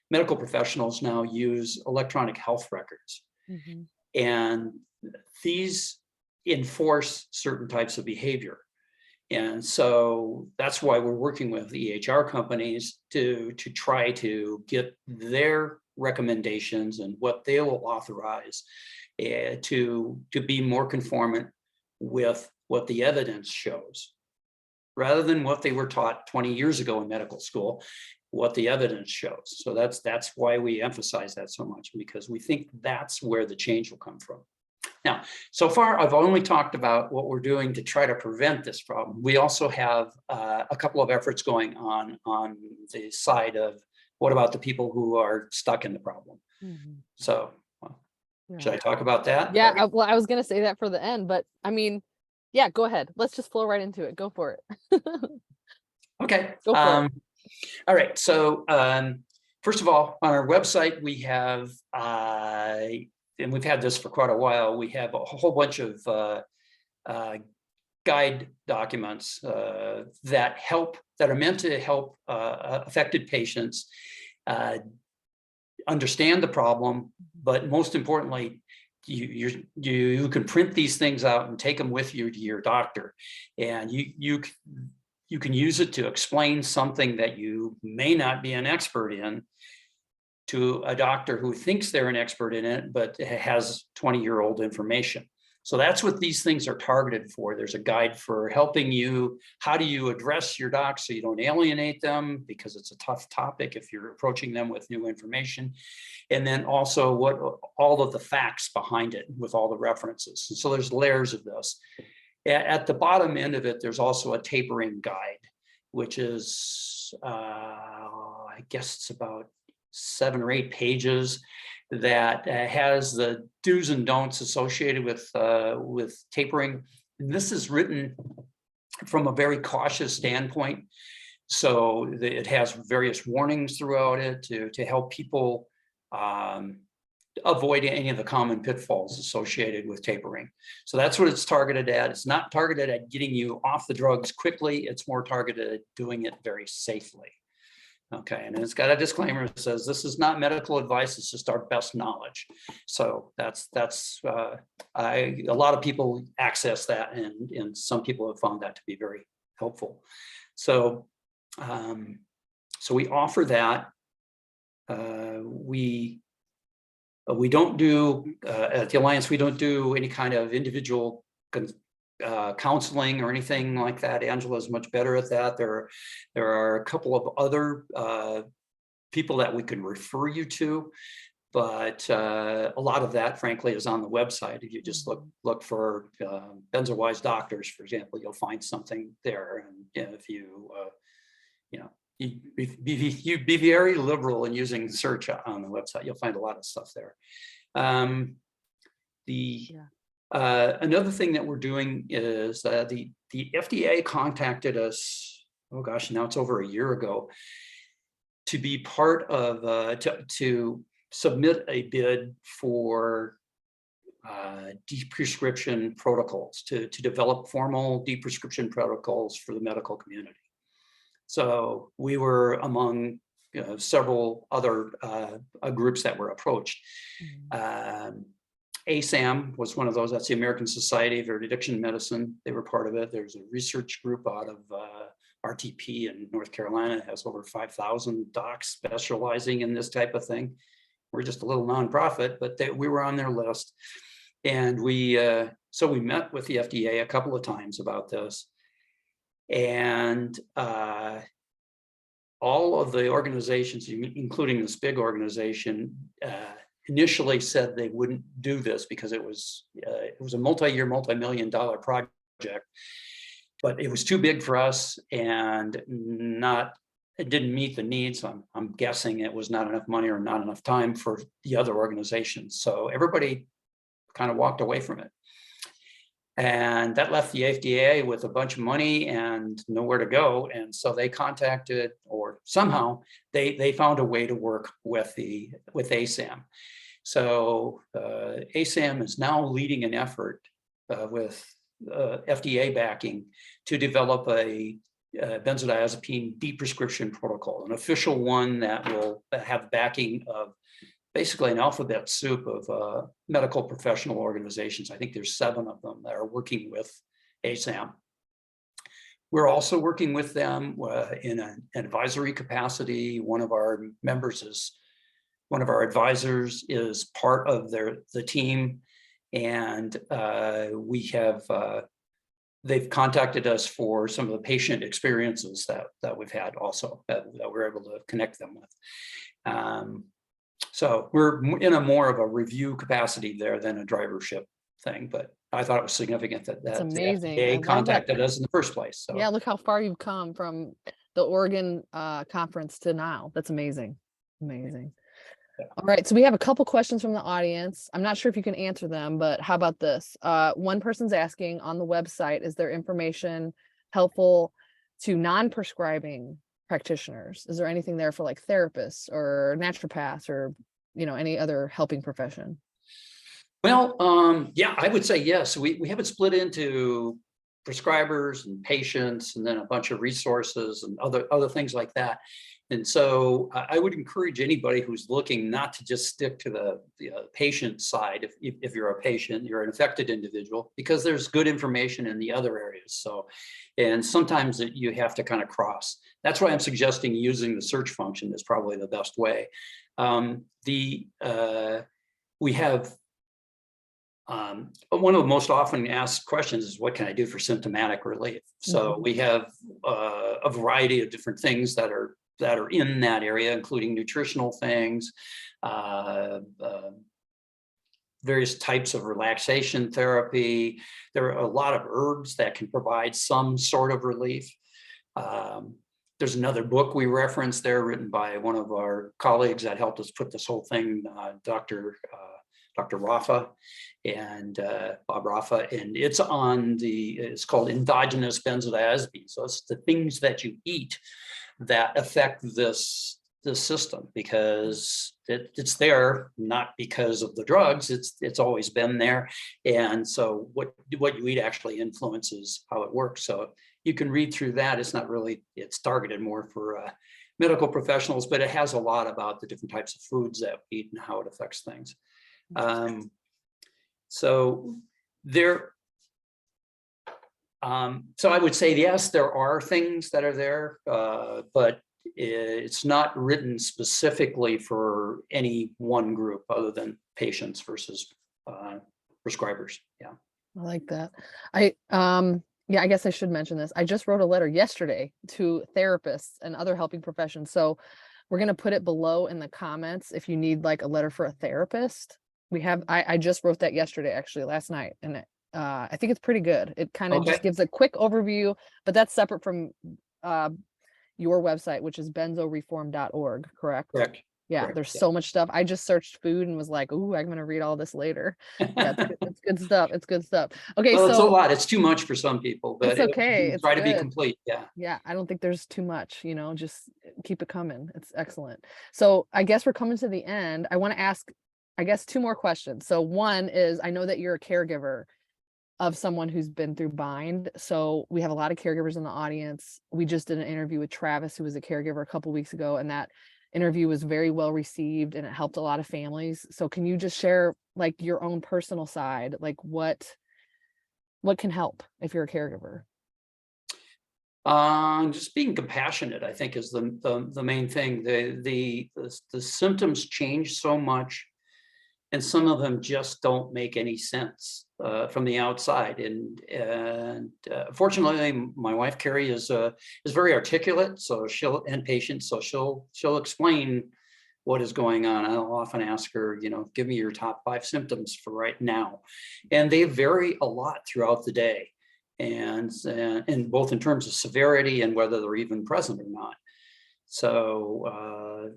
medical professionals now use electronic health records. And these enforce certain types of behavior. And so that's why we're working with EHR companies to try to get their recommendations and what they will authorize to be more conformant with what the evidence shows, rather than what they were taught 20 years ago in medical school, what the evidence shows. So that's why we emphasize that so much, because we think that's where the change will come from. Now, so far, I've only talked about what we're doing to try to prevent this problem. We also have a couple of efforts going on the side of what about the people who are stuck in the problem. So, Should I talk about that? Yeah, well, I was gonna say that for the end, but I mean, yeah, go ahead. Let's just flow right into it. Go for it. Okay. Go for it. All right. So first of all, on our website, we have, and we've had this for quite a while, we have a whole bunch of guide documents that are meant to help affected patients understand the problem, but most importantly, you can print these things out and take them with you to your doctor, and you can use it to explain something that you may not be an expert in to a doctor who thinks they're an expert in it, but has 20-year-old information. So that's what these things are targeted for. There's a guide for helping you. How do you address your doc so you don't alienate them, because it's a tough topic if you're approaching them with new information. And then also what all of the facts behind it with all the references. And so there's layers of this. At the bottom end of it, there's also a tapering guide, which is, I guess it's about 7 or 8 pages that has the do's and don'ts associated with tapering. And this is written from a very cautious standpoint. So it has various warnings throughout it to help people avoid any of the common pitfalls associated with tapering. So that's what it's targeted at. It's not targeted at getting you off the drugs quickly. It's more targeted at doing it very safely. Okay, and it's got a disclaimer that says this is not medical advice, it's just our best knowledge. So that's a lot of people access that, and some people have found that to be very helpful. So so we offer that. We don't do at the Alliance, we don't do any kind of individual counseling or anything like that. Angela is much better at that. There are a couple of other people that we can refer you to, but a lot of that, frankly, is on the website. If you just look for Benzo Wise Doctors, for example, you'll find something there. And if you you'd be very liberal in using search on the website, you'll find a lot of stuff there. Another thing that we're doing is the FDA contacted us, oh gosh, now it's over a year ago, to be part of, to submit a bid for deprescription protocols, to develop formal deprescription protocols for the medical community. So we were among several other groups that were approached. ASAM was one of those. That's the American Society of Addiction Medicine. They were part of it. There's a research group out of RTP in North Carolina. It has over 5,000 docs specializing in this type of thing. We're just a little nonprofit, but we were on their list. And so we met with the FDA a couple of times about this. And all of the organizations, including this big organization, initially said they wouldn't do this because it was a multi-year, multi-million-dollar project, but it was too big for us and it didn't meet the needs. I'm guessing it was not enough money or not enough time for the other organizations. So everybody kind of walked away from it. And that left the FDA with a bunch of money and nowhere to go. And so they contacted, or somehow they found a way to work with ASAM. So ASAM is now leading an effort with FDA backing to develop a benzodiazepine deprescription protocol, an official one that will have backing of basically an alphabet soup of medical professional organizations. I think there's 7 of them that are working with ASAM. We're also working with them in an advisory capacity. One of our advisors is part of the team, and they've contacted us for some of the patient experiences that we've had also that we're able to connect them with. So we're in a more of a review capacity there than a drivership thing, but I thought it was significant that the FDA contacted us in the first place. So yeah, look how far you've come from the Oregon conference to now. That's amazing. Amazing. All right, so we have a couple questions from the audience. I'm not sure if you can answer them, but how about this? One person's asking on the website, is there information helpful to non-prescribing practitioners? Is there anything there for like therapists or naturopaths or, any other helping profession? Well, yeah, I would say yes. We have it split into prescribers and patients, and then a bunch of resources and other things like that. And so I would encourage anybody who's looking not to just stick to the patient side. If you're a patient, you're an affected individual, because there's good information in the other areas. So, and sometimes you have to kind of cross. That's why I'm suggesting using the search function is probably the best way. We have one of the most often asked questions is, what can I do for symptomatic relief? So we have a variety of different things that are in that area, including nutritional things, various types of relaxation therapy. There are a lot of herbs that can provide some sort of relief. There's another book we referenced there, written by one of our colleagues that helped us put this whole thing, Dr. Rafa and Bob Rafa, and it's called Endogenous Benzodiazepines. So it's the things that you eat that affect this system, because it's there not because of the drugs. It's always been there, and so what you eat actually influences how it works. So you can read through that. It's targeted more for medical professionals, but it has a lot about the different types of foods that we eat and how it affects things. So I would say, yes, there are things that are there, but it's not written specifically for any one group other than patients versus prescribers. Yeah. I like that. I guess I should mention this. I just wrote a letter yesterday to therapists and other helping professions. So we're going to put it below in the comments if you need like a letter for a therapist. I just wrote that yesterday, actually last night, and I think it's pretty good. It kind of just gives a quick overview, but that's separate from your website, which is benzoreform.org, correct? Correct. Yeah, Correct. there's so much stuff. I just searched food and was like, "Ooh, I'm gonna read all this later." Yeah, it's good stuff. It's good stuff. Okay, well, so it's a lot. It's too much for some people, but it's okay. It's try to be good. complete. Yeah. Yeah, I don't think there's too much. Just keep it coming. It's excellent. So I guess we're coming to the end. I want to ask, I guess, two more questions. So one is, I know that you're a caregiver of someone who's been through bind. So we have a lot of caregivers in the audience. We just did an interview with Travis, who was a caregiver a couple weeks ago, and that interview was very well received and it helped a lot of families. So can you just share like your own personal side, like what can help if you're a caregiver? Just being compassionate, I think, is the main thing. The symptoms change so much, and some of them just don't make any sense from the outside. And fortunately, my wife Carrie is very articulate, so she'll explain what is going on. I'll often ask her, give me your top 5 symptoms for right now, and they vary a lot throughout the day, and both in terms of severity and whether they're even present or not. So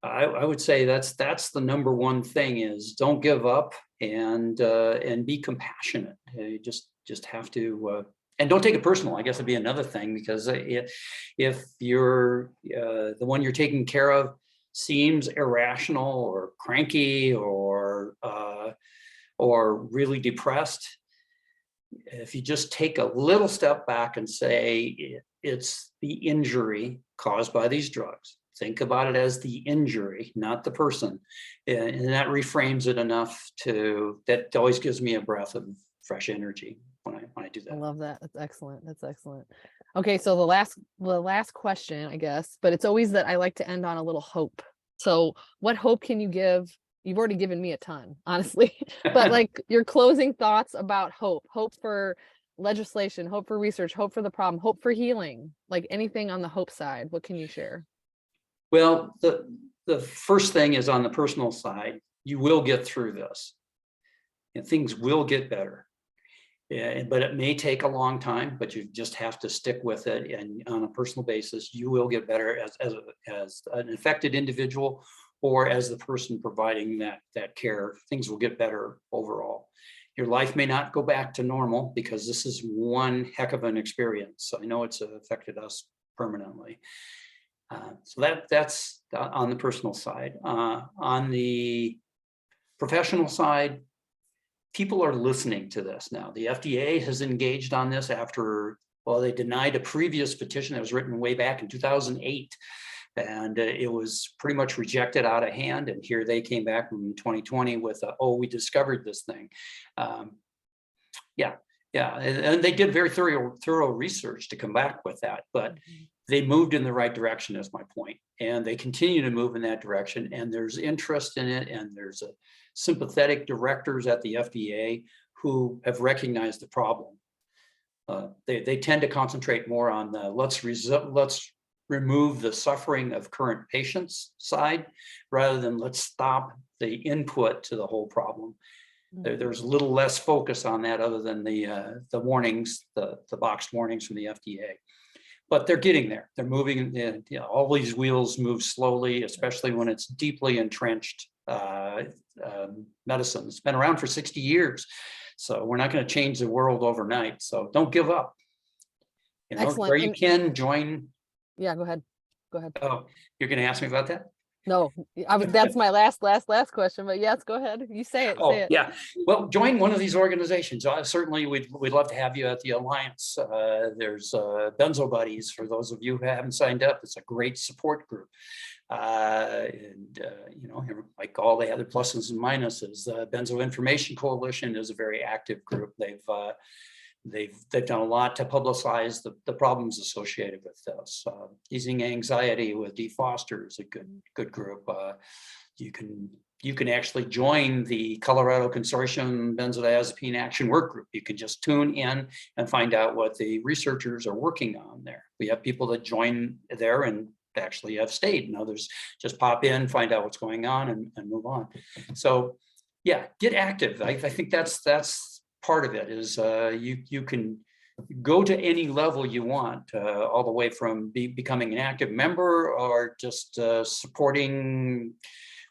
I would say that's the number one thing, is don't give up, and be compassionate. You just have to, and don't take it personal. I guess would be another thing, because if you're the one you're taking care of seems irrational or cranky or really depressed, if you just take a little step back and say it's the injury caused by these drugs. Think about it as the injury, not the person. And that reframes it enough that always gives me a breath of fresh energy when I do that. I love that. That's excellent. That's excellent. Okay, so the last question, I guess, but it's always that I like to end on a little hope. So what hope can you give? You've already given me a ton, honestly, but like your closing thoughts about hope for legislation, hope for research, hope for the problem, hope for healing, like anything on the hope side. What can you share? Well, the first thing is, on the personal side, you will get through this, and things will get better. Yeah, but it may take a long time, but you just have to stick with it. And on a personal basis, you will get better as an affected individual, or as the person providing that care, things will get better overall. Your life may not go back to normal because this is one heck of an experience. I know it's affected us permanently. So that's on the personal side. On the professional side, people are listening to this now. The FDA has engaged on this after, well, they denied a previous petition that was written way back in 2008. And it was pretty much rejected out of hand. And here they came back in 2020 with, oh, we discovered this thing. And they did very thorough research to come back with that. But they moved in the right direction, is my point. And they continue to move in that direction. And there's interest in it. And there's a sympathetic directors at the FDA who have recognized the problem. They tend to concentrate more on the let's remove the suffering of current patients side, rather than let's stop the input to the whole problem. There's a little less focus on that, other than the warnings, the boxed warnings from the FDA. But they're getting there. They're moving. All these wheels move slowly, especially when it's deeply entrenched medicine. It's been around for 60 years. So we're not going to change the world overnight. So don't give up. Excellent. Where you can join. Yeah, go ahead. Oh, you're going to ask me about that? No, that's my last question, but yes, go ahead. You say it. Say it. Yeah. Well, join one of these organizations. Certainly, we'd love to have you at the Alliance. There's Benzo Buddies, for those of you who haven't signed up. It's a great support group. Like all the other pluses and minuses, Benzo Information Coalition is a very active group. They've done a lot to publicize the problems associated with this. Easing Anxiety with Dee Foster is a good group. You can actually join the Colorado Consortium Benzodiazepine Action Work Group. You can just tune in and find out what the researchers are working on there. We have people that join there and actually have stayed, and others just pop in, find out what's going on, and move on. So yeah, get active. I think that's part of it, is you can go to any level you want, all the way from becoming an active member, or just supporting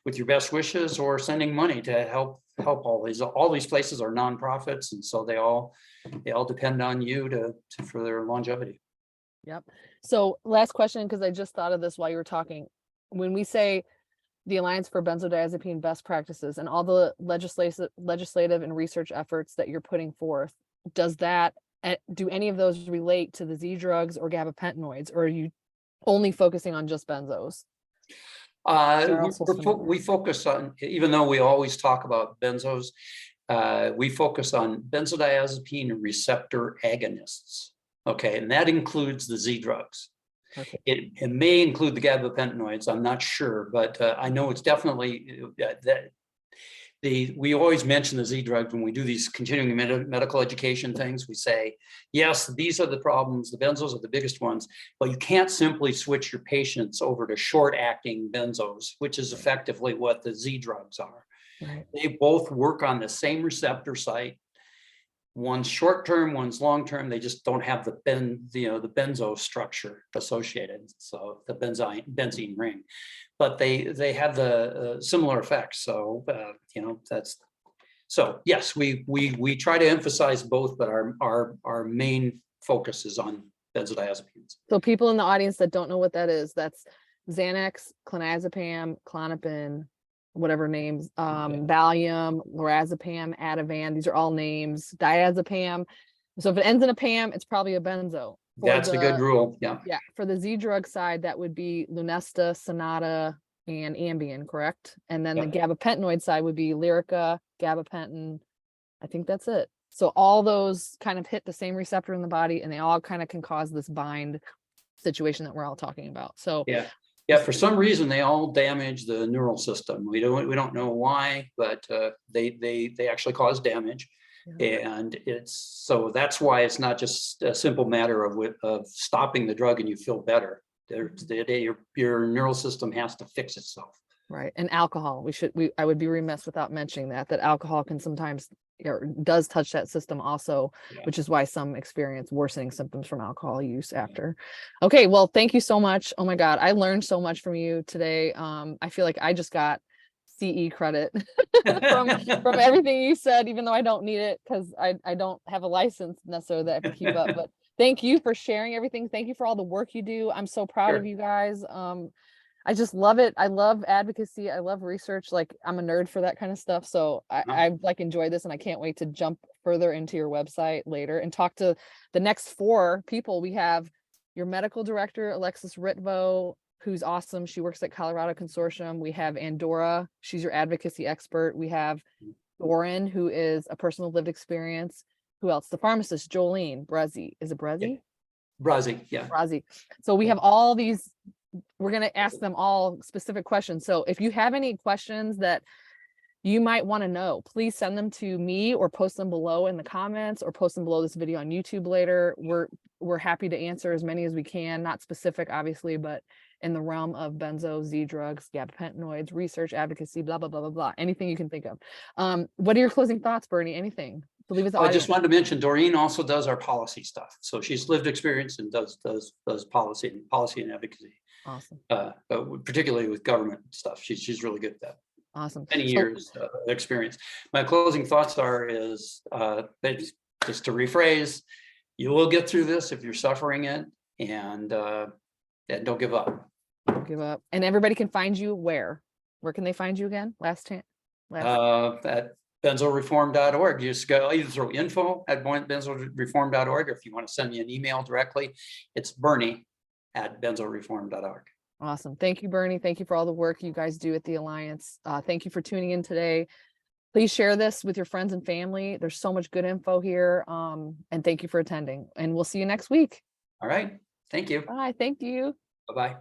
with your best wishes, or sending money to help all these places are nonprofits, and so they all depend on you for their longevity. Yep. So last question, because I just thought of this while you were talking. When we say the Alliance for Benzodiazepine Best Practices and all the legislative and research efforts that you're putting forth, do any of those relate to the Z drugs or gabapentinoids, or are you only focusing on just benzos? We focus on, even though we always talk about benzos, we focus on benzodiazepine receptor agonists. Okay, and that includes the Z drugs. Okay. It may include the gabapentinoids. I'm not sure, but I know it's definitely we always mention the Z drugs when we do these continuing medical education things. We say, yes, these are the problems. The benzos are the biggest ones, but you can't simply switch your patients over to short-acting benzos, which is effectively what the Z drugs are. Right. They both work on the same receptor site. One's short-term, one's long-term. They just don't have the benzo structure associated. So the benzene ring, but they have the similar effects. So so yes, we try to emphasize both, but our main focus is on benzodiazepines. So people in the audience that don't know what that is, that's Xanax, clonazepam, Klonopin, whatever names, Valium, lorazepam, Ativan, these are all names, diazepam. So if it ends in a pam, it's probably a benzo. That's a good rule. Yeah. Yeah. For the Z drug side, that would be Lunesta, Sonata, and Ambien, correct? And then the gabapentinoid side would be Lyrica, gabapentin. I think that's it. So all those kind of hit the same receptor in the body, and they all kind of can cause this bind situation that we're all talking about. So yeah, for some reason they all damage the neural system. We don't know why, but they actually cause damage, and that's why it's not just a simple matter of stopping the drug and you feel better. Your neural system has to fix itself. Right, and alcohol. I would be remiss without mentioning that alcohol can sometimes does touch that system also, Yeah. which is why some experience worsening symptoms from alcohol use after. Okay, well, thank you so much. Oh my God, I learned so much from you today. I feel like I just got CE credit from everything you said, even though I don't need it because I don't have a license necessarily that I have to keep up. But thank you for sharing everything. Thank you for all the work you do. I'm so proud of you guys. I just love it. I love advocacy. I love research. Like, I'm a nerd for that kind of stuff. So I like enjoy this, and I can't wait to jump further into your website later and talk to the next 4 people. We have your medical director, Alexis Ritvo, who's awesome. She works at Colorado Consortium. We have Andorra. She's your advocacy expert. We have Doran, who is a person with lived experience. Who else? The pharmacist, Jolene Brezzi. Is it Brezzi? Brazi, yeah. Brazi. So we have all these. We're going to ask them all specific questions. So if you have any questions that you might want to know, please send them to me or post them below in the comments or post them below this video on YouTube later. We're happy to answer as many as we can, not specific, obviously, but in the realm of benzo, Z drugs, gabapentinoids, research, advocacy, blah, blah, blah, blah, blah, anything you can think of. What are your closing thoughts, Bernie? Anything? Believe it's I just wanted to mention Doreen also does our policy stuff. So she's lived experience and does policy and advocacy. Awesome. But particularly with government stuff. She's really good at that. Awesome. Many years experience. My closing thoughts is just to rephrase, you will get through this if you're suffering it, and don't give up. Don't give up. And everybody can find you where? Where can they find you again? At benzoreform.org. You just go either through info@benzoreform.org, or if you want to send me an email directly, it's Bernie@benzoreform.org. Awesome. Thank you, Bernie. Thank you for all the work you guys do at the Alliance. Thank you for tuning in today. Please share this with your friends and family. There's so much good info here. And thank you for attending. And we'll see you next week. All right. Thank you. Bye. Thank you. Bye-bye.